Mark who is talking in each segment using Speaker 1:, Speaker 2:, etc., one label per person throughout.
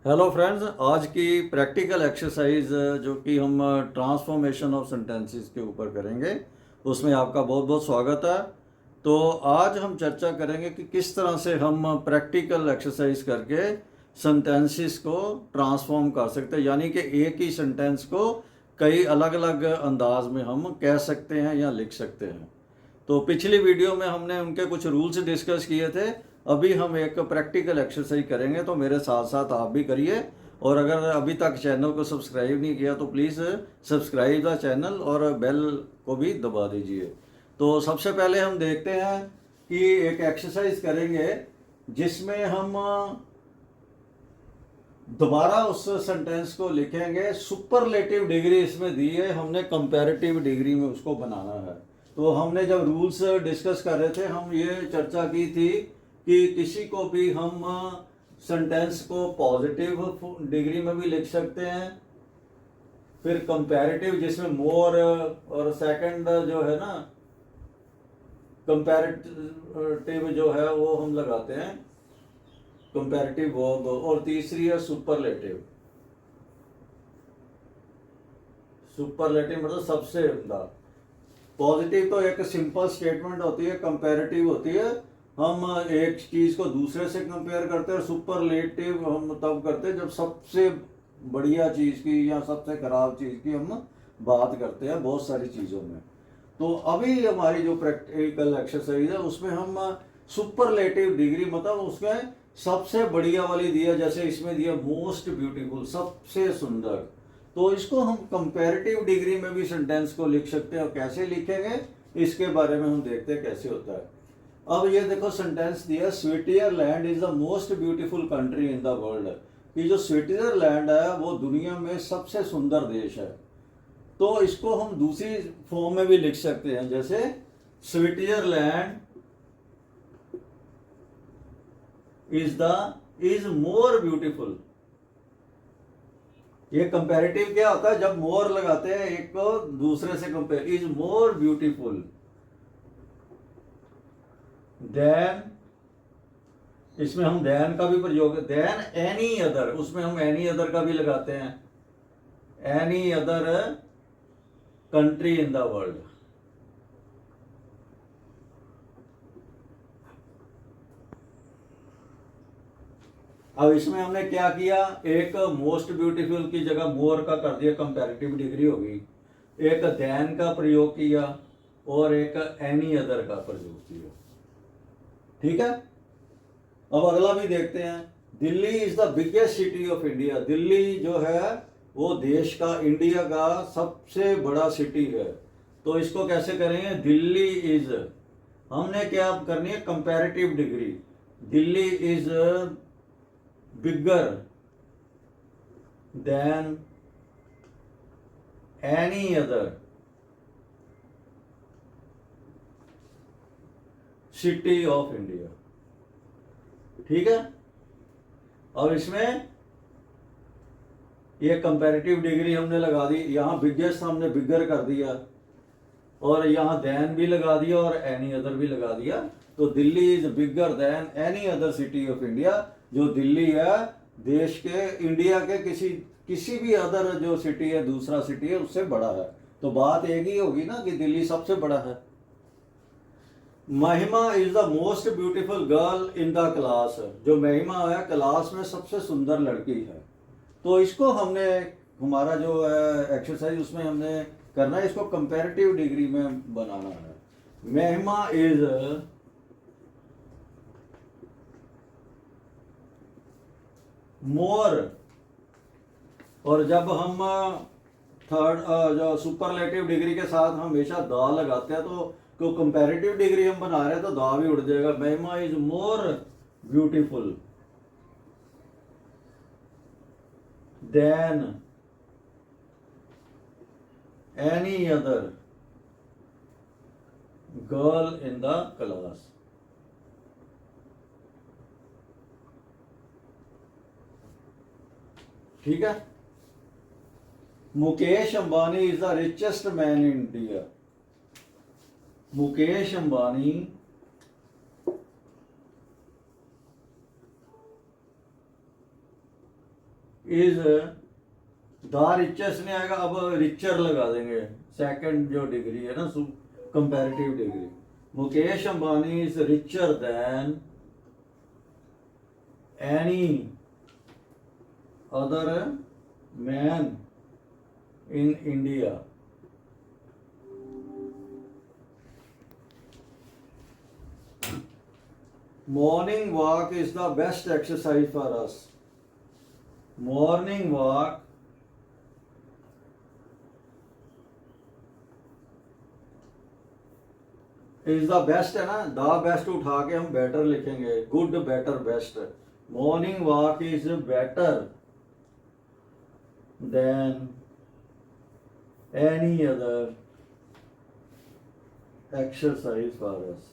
Speaker 1: Hello friends, आज की practical exercise जो कि हम ट्रांसफॉर्मेशन ऑफ सेंटेंसेस के ऊपर करेंगे, उसमें आपका बहुत बहुत स्वागत है। तो आज हम चर्चा करेंगे कि किस तरह से हम प्रैक्टिकल एक्सरसाइज करके सेंटेंसेस को ट्रांसफॉर्म कर सकते हैं, यानी कि एक ही सेंटेंस को कई अलग अलग अंदाज में हम कह सकते हैं या लिख सकते हैं। तो पिछली वीडियो में हमने उनके कुछ रूल्स डिस्कस किए थे। अभी हम एक प्रैक्टिकल एक्सरसाइज करेंगे, तो मेरे साथ साथ आप भी करिए। और अगर अभी तक चैनल को सब्सक्राइब नहीं किया तो प्लीज़ सब्सक्राइब द चैनल और बेल को भी दबा दीजिए। तो सबसे पहले हम देखते हैं कि एक एक्सरसाइज करेंगे जिसमें हम दोबारा उस सेंटेंस को लिखेंगे। सुपरलेटिव डिग्री इसमें दी है, हमने कंपैरेटिव डिग्री में उसको बनाना है। तो हमने जब रूल्स डिस्कस कर रहे थे, हम ये चर्चा की थी कि किसी को भी हम सेंटेंस को पॉजिटिव डिग्री में भी लिख सकते हैं, फिर कंपैरेटिव जिसमें मोर, और सेकंड जो है ना कंपैरेटिव जो है वो हम लगाते हैं कंपैरेटिव वर्ब, और तीसरी है सुपरलेटिव। सुपरलेटिव मतलब सबसे ज्यादा। पॉजिटिव तो एक सिंपल स्टेटमेंट होती है, कंपैरेटिव होती है हम एक चीज को दूसरे से कंपेयर करते हैं, और सुपरलेटिव हम तब करते हैं जब सबसे बढ़िया चीज की या सबसे खराब चीज की हम बात करते हैं बहुत सारी चीजों में। तो अभी हमारी जो प्रैक्टिकल एक्सरसाइज है उसमें हम सुपरलेटिव डिग्री मतलब उसमें सबसे बढ़िया वाली दिया, जैसे इसमें दिया मोस्ट ब्यूटीफुल, सबसे सुंदर। तो इसको हम कंपैरेटिव डिग्री में भी सेंटेंस को लिख सकते हैं, और कैसे लिखेंगे इसके बारे में हम देखते हैं कैसे होता है। अब ये देखो सेंटेंस दिया, Switzerland is the most beautiful country in the world. ये जो स्विट्जरलैंड है वो दुनिया में सबसे सुंदर देश है। तो इसको हम दूसरी फॉर्म में भी लिख सकते हैं, जैसे स्विट्जरलैंड इज मोर ब्यूटीफुल। ये कंपैरेटिव क्या होता है, जब मोर लगाते हैं एक को दूसरे से compare, is more beautiful then, इसमें हम देन का भी प्रयोग, देन एनी अदर, उसमें हम एनी अदर का भी लगाते हैं, any other country in the world. अब इसमें हमने क्या किया, एक मोस्ट ब्यूटीफुल की जगह मोर का कर दिया, कंपैरेटिव डिग्री होगी। एक देन का प्रयोग किया और एक एनी अदर का प्रयोग किया। ठीक है। अब अगला भी देखते हैं। Delhi is the biggest city of India. Delhi जो है वो देश का, इंडिया का सबसे बड़ा सिटी है। तो इसको कैसे करेंगे, दिल्ली इज, हमने क्या करनी है comparative degree, Delhi is bigger then any other city of India. ठीक है। और इसमें ये कंपैरेटिव डिग्री हमने लगा दी, यहां बिगेस्ट हमने बिगर कर दिया, और यहां देन भी लगा दिया और एनी अदर भी लगा दिया। तो Delhi is bigger then any other city of India. जो दिल्ली है देश के, इंडिया के किसी भी अदर जो सिटी है, दूसरा सिटी है, उससे बड़ा है। तो बात एक ही होगी ना कि दिल्ली सबसे बड़ा है। महिमा is the most beautiful girl in the class. जो महिमा है क्लास में सबसे सुंदर लड़की है। तो इसको हमने, हमारा जो एक्सरसाइज उसमें हमने करना है, इसको कंपैरेटिव डिग्री में बनाना है। महिमा इज मोर, और जब हम थर्ड जो सुपरलेटिव डिग्री के साथ हमेशा दा लगाते हैं, तो कंपैरेटिव डिग्री हम बना रहे हैं तो दा भी उड़ जाएगा। महिमा is more beautiful then any other girl in the class. ठीक है। Mukesh Ambani is the richest man in India. Mukesh Ambani is the richest नहीं आएगा, अब रिचर लगा देंगे, सेकंड जो डिग्री है ना comparative degree. Mukesh Ambani is richer than any other man in India. Morning walk is the best exercise for us. Morning walk is the best है ना, the best उठा के हम better लिखेंगे, good better best। Morning walk is better than any other exercise for us।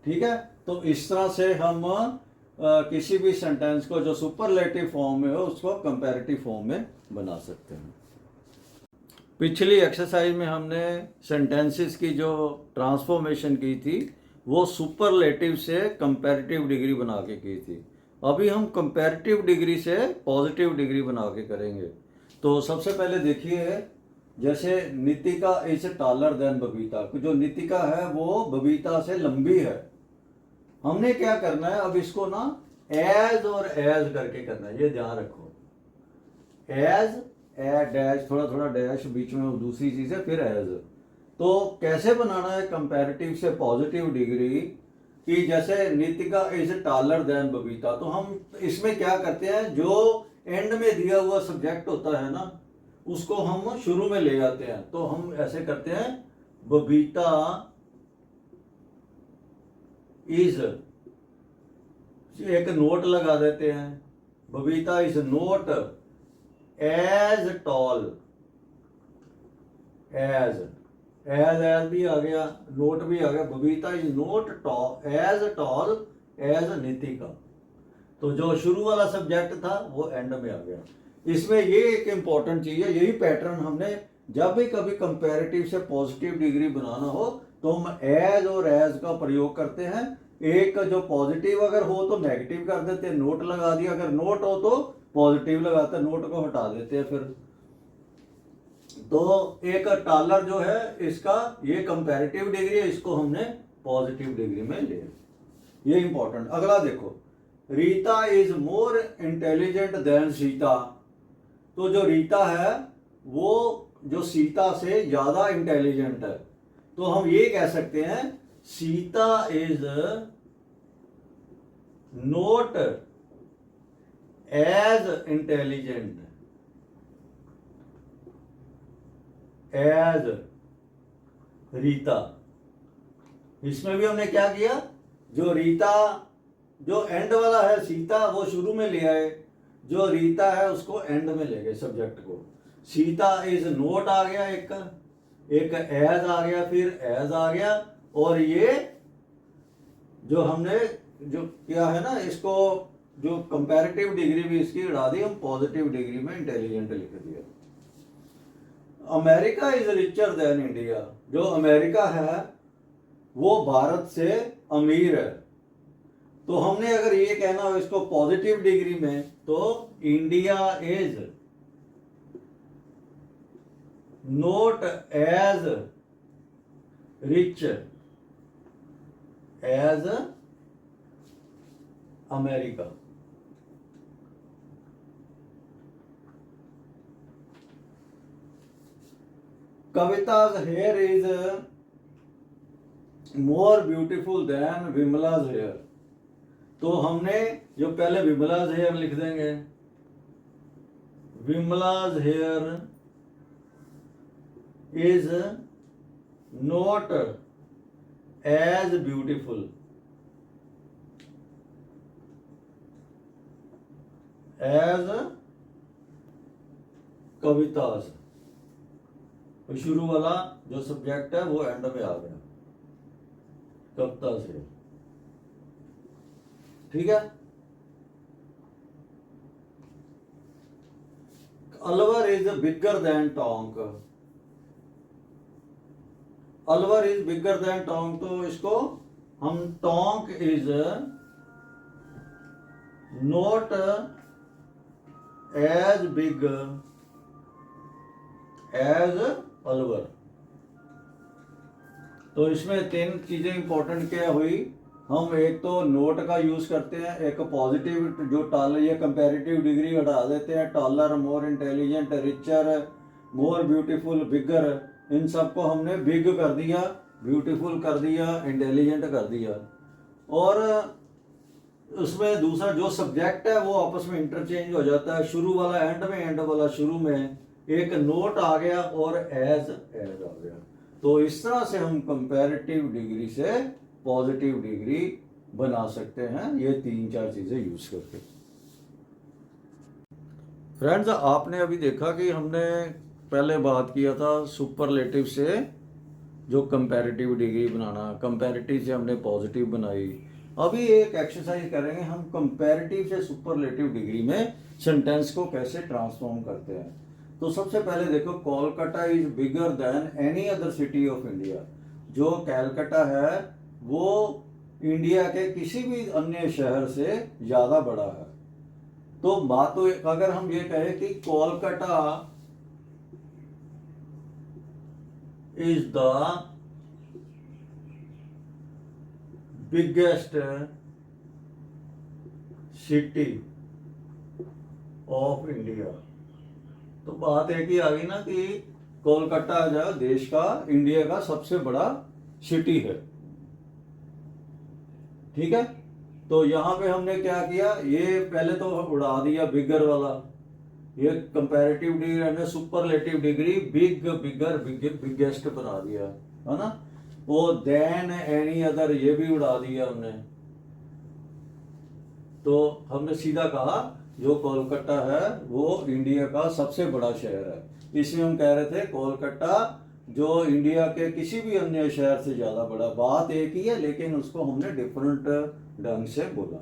Speaker 1: ठीक है, तो इस तरह से हम किसी भी सेंटेंस को जो सुपरलेटिव फॉर्म में हो उसको कंपैरेटिव फॉर्म में बना सकते हैं। पिछली एक्सरसाइज में हमने सेंटेंसेस की जो ट्रांसफॉर्मेशन की थी वो सुपरलेटिव से कंपैरेटिव डिग्री बना के की थी। अभी हम कंपैरेटिव डिग्री से पॉजिटिव डिग्री बना के करेंगे। तो सबसे पहले देखिए, जैसे Nitika is taller than Babita, जो नितिका है वो बबीता से लंबी है। हमने क्या करना है, अब इसको ना एज और एज करके करना है, ये ध्यान रखो। एज ए डैश, थोड़ा थोड़ा डैश बीच में दूसरी चीज है, फिर एज। तो कैसे बनाना है कंपैरेटिव से पॉजिटिव डिग्री कि जैसे Nitika is taller than Babita, तो हम इसमें क्या करते हैं, जो एंड में दिया हुआ सब्जेक्ट होता है ना उसको हम शुरू में ले आते हैं। तो हम ऐसे करते हैं, बबीता इज, एक नोट लगा देते हैं, Babita is not as tall as, as भी आ गया, नोट भी आ गया, Babita is not as tall as Nitika. तो जो शुरू वाला सब्जेक्ट था वो एंड में आ गया। इसमें ये एक इंपॉर्टेंट चीज है, यही पैटर्न हमने जब भी कभी कंपैरेटिव से पॉजिटिव डिग्री बनाना हो तो हम एज और एज का प्रयोग करते हैं। एक जो पॉजिटिव अगर हो तो नेगेटिव कर देते हैं, नोट लगा दिया, अगर नोट हो तो पॉजिटिव लगाते हैं, नोट को हटा देते हैं फिर। तो एक टॉलर जो है इसका ये कंपैरेटिव डिग्री है, इसको हमने पॉजिटिव डिग्री में लिया, ये इंपॉर्टेंट। अगला देखो, Rita is more intelligent then Sita. तो जो रीता है वो जो सीता से ज्यादा इंटेलिजेंट है। तो हम ये कह सकते हैं, Sita is not as intelligent as Rita. इसमें भी हमने क्या किया, जो रीता जो एंड वाला है सीता वो शुरू में ले आए, जो रीता है उसको एंड में ले गए सब्जेक्ट को। सीता इज नोट आ गया, एक एज आ गया, फिर एज आ गया, और ये जो हमने जो किया है ना, इसको जो कंपैरेटिव डिग्री भी इसकी उड़ा दी, हम पॉजिटिव डिग्री में इंटेलिजेंट लिख दिया। America is richer than India. जो अमेरिका है वो भारत से अमीर है। तो हमने अगर ये कहना हो इसको पॉजिटिव डिग्री में, तो India is not as rich as America. Kavita's hair is more beautiful than Vimla's hair। तो हमने जो पहले विमला's hair लिख देंगे, विमला's hair is not as beautiful as कविता's। शुरू वाला जो सब्जेक्ट है वो एंड में आ गया, कविता से। ठीक है। Alwar is bigger than Tonk. Alwar is bigger than Tonk, तो इसको हम Tonk is not as big as Alwar. तो इसमें तीन चीजें इंपॉर्टेंट क्या हुई, हम एक तो नोट का यूज करते हैं, एक पॉजिटिव जो टॉलर, ये कंपैरेटिव डिग्री हटा देते हैं, taller, more intelligent, richer, more beautiful, bigger, इन सबको हमने बिग कर दिया, ब्यूटीफुल कर दिया, इंटेलिजेंट कर दिया। और उसमें दूसरा जो सब्जेक्ट है वो आपस में इंटरचेंज हो जाता है, शुरू वाला एंड में, एंड वाला शुरू में, एक नोट आ गया और एज आ गया। तो इस तरह से हम कंपैरेटिव डिग्री से पॉजिटिव डिग्री बना सकते हैं, ये 3-4 चीजें यूज करके। फ्रेंड्स, आपने अभी देखा कि हमने पहले बात किया था सुपरलेटिव से जो कंपैरेटिव डिग्री बनाना, कंपैरेटिव से हमने पॉजिटिव बनाई। अभी एक एक्सरसाइज करेंगे हम, कंपैरेटिव से सुपरलेटिव डिग्री में सेंटेंस को कैसे ट्रांसफॉर्म करते हैं। तो सबसे पहले देखो, Kolkata is bigger then any other city of India. जो कैलकाटा है वो इंडिया के किसी भी अन्य शहर से ज्यादा बड़ा है। तो बात तो अगर हम ये कहें कि Kolkata is the biggest city of India, तो बात एक ही आ गई ना कि कोलकाता जो देश का, इंडिया का सबसे बड़ा सिटी है। ठीक है, तो यहां पे हमने क्या किया, ये पहले तो उड़ा दिया बिगर वाला, ये कंपैरेटिव डिग्री हमने सुपरलेटिव डिग्री बिग, बिगर, बिगेस्ट बना दिया, है ना। वो देन एनी अदर ये भी उड़ा दिया हमने। तो हमने सीधा कहा जो कोलकाता है वो इंडिया का सबसे बड़ा शहर है। इसमें हम कह रहे थे कोलकाता जो इंडिया के किसी भी अन्य शहर से ज्यादा बड़ा, बात एक ही है लेकिन उसको हमने डिफरेंट ढंग से बोला।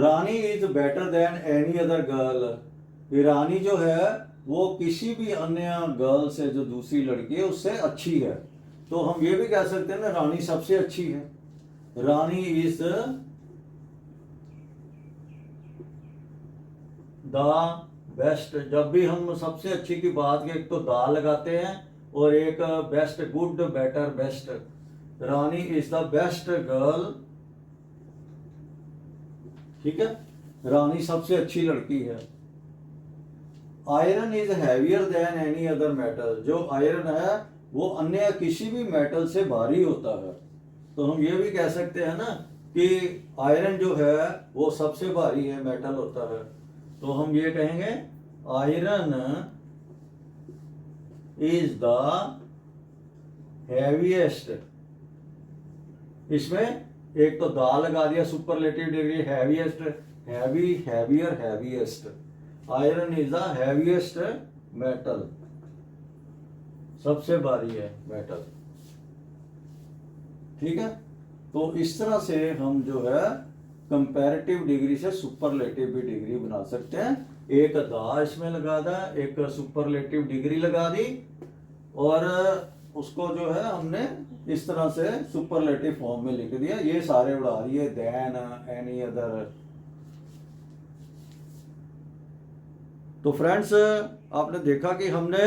Speaker 1: Rani is better than any other girl, Rani जो है वो किसी भी अन्य गर्ल से, जो दूसरी लड़की है उससे अच्छी है। तो हम ये भी कह सकते हैं ना, रानी सबसे अच्छी है, रानी इज द बेस्ट। जब भी हम सबसे अच्छी की बात की, एक तो दा लगाते हैं और एक best, good, better, best. Rani is the best girl, ठीक है, रानी सबसे अच्छी लड़की है। Iron is heavier than any other metal, जो आयरन है वो अन्य किसी भी मेटल से भारी होता है। तो हम ये भी कह सकते हैं ना कि आयरन जो है वो सबसे भारी है, मेटल होता है। तो हम ये कहेंगे आयरन इज द हैवीएस्ट। इसमें एक तो दा लगा दिया, superlative degree, heaviest, heavy, heavier, heaviest. Iron is the heaviest metal, सबसे भारी है मेटल। ठीक है, तो इस तरह से हम जो है कंपैरेटिव डिग्री से सुपरलेटिव भी डिग्री बना सकते हैं। एक दा इसमें लगा दा, एक सुपरलेटिव डिग्री लगा दी, और उसको जो है हमने इस तरह से सुपरलेटिव फॉर्म में लिख दिया। ये सारे उड़ा रही है, देन, एनी अदर। तो फ्रेंड्स, आपने देखा कि हमने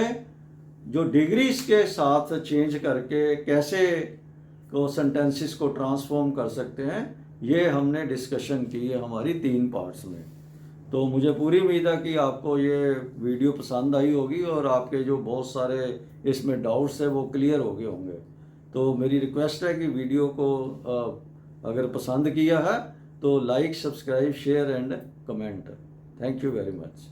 Speaker 1: जो डिग्रीज के साथ चेंज करके कैसे को सेंटेंसेस को ट्रांसफॉर्म कर सकते हैं, ये हमने डिस्कशन की है हमारी 3 पार्ट्स में। तो मुझे पूरी उम्मीद है कि आपको ये वीडियो पसंद आई होगी और आपके जो बहुत सारे इसमें डाउट्स है वो क्लियर हो गए होंगे। तो मेरी रिक्वेस्ट है कि वीडियो को अगर पसंद किया है तो like, subscribe, share and comment. Thank you very much.